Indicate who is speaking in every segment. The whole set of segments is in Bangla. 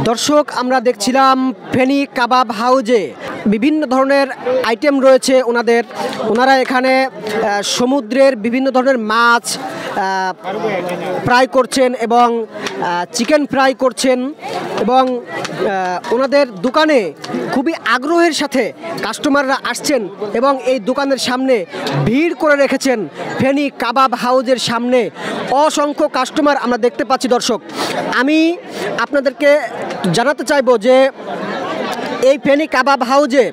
Speaker 1: দর্শক, আমরা দেখছিলাম ফেনী কাবাব হাউজে বিভিন্ন ধরনের আইটেম রয়েছে ওনারা এখানে সমুদ্রের বিভিন্ন ধরনের মাছ ফ্রাই করছেন এবং চিকেন ফ্রাই করছেন এবং ওনাদের দোকানে খুবই আগ্রহের সাথে কাস্টমাররা আসছেন এবং এই দোকানের সামনে ভিড় করে রেখেছেন। ফেনী কাবাব হাউজের সামনে অসংখ্য কাস্টমার আমরা দেখতে পাচ্ছি। দর্শক, আমি আপনাদেরকে জানাতে চাইবো যে এই ফেনী কাবাব হাউজে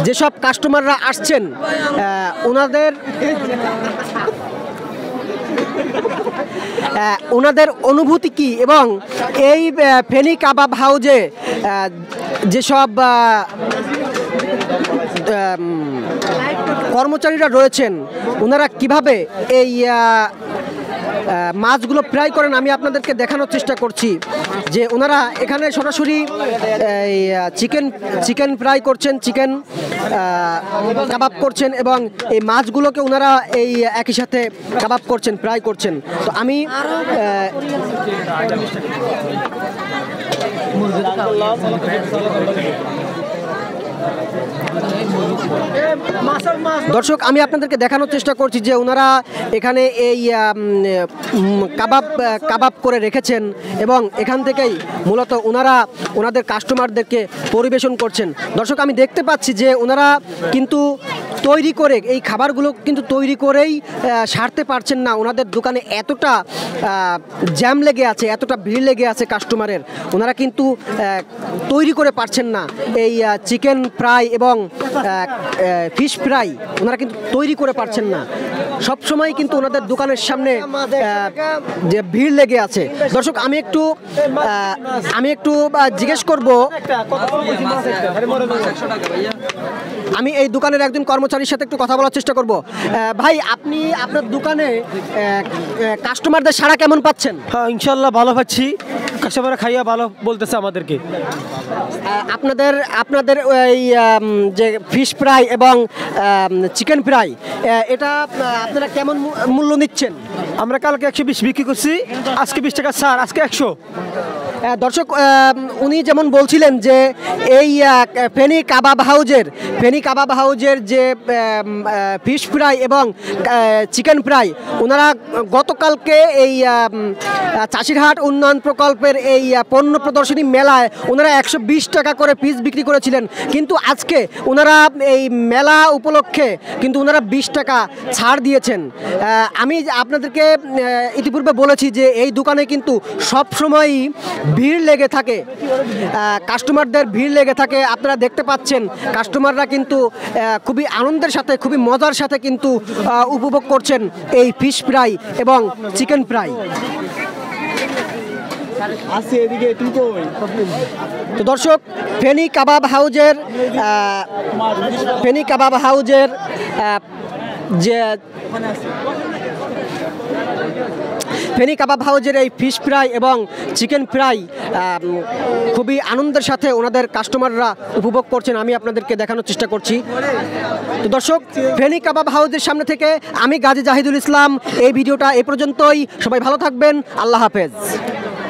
Speaker 1: যেসব কাস্টমাররা আসছেন ওনাদের অনুভূতি কি এবং এই ফেনী কাবাব হাউজে যেসব কর্মচারীরা রয়েছেন ওনারা কিভাবে এই মাছগুলো ফ্রাই করেন আমি আপনাদেরকে দেখানোর চেষ্টা করছি যে ওনারা এখানে সরাসরি চিকেন ফ্রাই করছেন, চিকেন কাবাব করছেন এবং এই মাছগুলোকে ওনারা এই একই সাথে কাবাব করছেন, ফ্রাই করছেন। তো আমি দর্শক, আমি আপনাদেরকে দেখানোর চেষ্টা করছি যে ওনারা এখানে এই কাবাব করে রেখেছেন এবং এখান থেকেই মূলত ওনাদের কাস্টমারদেরকে পরিবেশন করছেন। দর্শক, আমি দেখতে পাচ্ছি যে ওনারা কিন্তু তৈরি করে এই খাবারগুলো কিন্তু তৈরি করেই সারতে পারছেন না। ওনাদের দোকানে এতটা জ্যাম লেগে আছে, এতটা ভিড় লেগে আছে কাস্টমারের, ওনারা কিন্তু তৈরি করে পারছেন না এই চিকেন ফ্রাই এবং ফিশ ফ্রাই ওনারা কিন্তু তৈরি করে পারছেন না। সব সময় কিন্তু ওনাদের দোকানের সামনে যে ভিড় লেগে আছে। দর্শক, আমি একটু জিজ্ঞেস করব, আমি এই দোকানের একজন কর্মচারীর সাথে একটু কথা বলার চেষ্টা করব। ভাই, আপনি আপনার দোকানে কাস্টমারদের সাড়া কেমন পাচ্ছেন?
Speaker 2: হ্যাঁ, ইনশাল্লাহ ভালো পাচ্ছি। কাস্টমাররা খাইয়া ভালো বলতেছে আমাদেরকে।
Speaker 1: আপনাদের ওই যে ফিশ ফ্রাই এবং চিকেন ফ্রাই এটা আপনারা কেমন মূল্য নিচ্ছেন?
Speaker 2: আমরা কালকে 120 বিক্রি করছি, আজকে 20 টাকা ছাড়, আজকে 100।
Speaker 1: দর্শক, উনি যেমন বলছিলেন যে এই ফেনী কাবাব হাউজের যে ফিশ ফ্রাই এবং চিকেন ফ্রাই ওনারা গতকালকে এই চাষিরহাট উন্নয়ন প্রকল্পের এই পণ্য প্রদর্শনী মেলায় ওনারা 120 টাকা করে পিস বিক্রি করেছিলেন, কিন্তু আজকে ওনারা এই মেলা উপলক্ষে কিন্তু ওনারা 20 টাকা ছাড় দিয়েছেন। আমি আপনাদেরকে ইতিপূর্বে বলেছি যে এই দোকানে কিন্তু সবসময়ই ভিড় লেগে থাকে, কাস্টমারদের ভিড় লেগে থাকে। আপনারা দেখতে পাচ্ছেন কাস্টমাররা কিন্তু খুবই আনন্দের সাথে, খুবই মজার সাথে কিন্তু উপভোগ করছেন এই ফিশ ফ্রাই এবং চিকেন ফ্রাই। তো দর্শক, ফেনী কাবাব হাউজের যে ফেনী কাবাব হাউজের এই ফিশ ফ্রাই এবং চিকেন ফ্রাই খুবই আনন্দের সাথে ওনাদের কাস্টমাররা উপভোগ করছেন, আমি আপনাদেরকে দেখানোর চেষ্টা করছি। তো দর্শক, ফেনী কাবাব হাউজের সামনে থেকে আমি গাজী জাহিদুল ইসলাম, এই ভিডিওটা এই পর্যন্তই। সবাই ভালো থাকবেন, আল্লাহ হাফেজ।